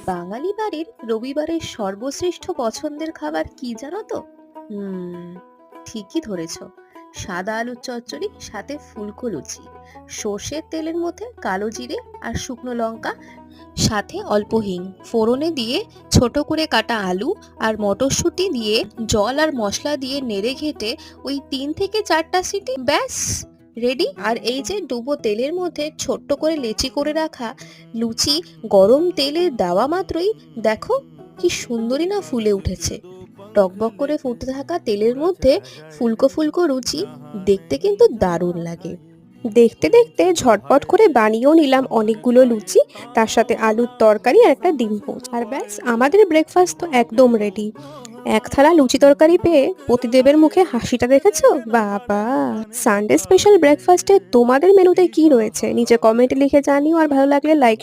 বাঙালি বাড়ির রবিবারের সর্বশ্রেষ্ঠ পছন্দের খাবার কি জানো তো? হুম, ঠিকই ধরেছ। সাদা আলুর চচ্চড়ি, সাথে ফুলকো লুচি, সর্ষের তেলের মধ্যে কালো জিরে আর শুকনো লঙ্কা, সাথে অল্প হিং ফোড়নে দিয়ে, ছোট করে কাটা আলু আর মটরশুঁটি দিয়ে, জল আর মশলা দিয়ে নেড়ে ঘেটে ওই 3 থেকে 4টা সিটি, ব্যাস রেডি। আর এই যে ডুবো তেলের মধ্যে ছোট্ট করে লেচি করে রাখা লুচি, গরম তেলে দেওয়া মাত্রই দেখো কি সুন্দরী না ফুলে উঠেছে। টকবক করে ফুটতে থাকা তেলের মধ্যে ফুলকো ফুলকো রুচি দেখতে কিন্তু দারুণ লাগে। দেখতে দেখতে ঝটপট করে বানিয়েও নিলাম অনেকগুলো লুচি, তার সাথে আলুর তরকারি আর একটা ডিম পোচ। আর ব্যাস, আমাদের ব্রেকফাস্ট তো একদম রেডি। এক থালা লুচি তরকারি পেয়ে পতিদেবের মুখে হাসিটা দেখেছো? বাবা! সানডে স্পেশাল ব্রেকফাস্টে তোমাদের মেনুতে কি রয়েছে নিচে কমেন্টে লিখে জানিও, আর ভালো লাগলে লাইক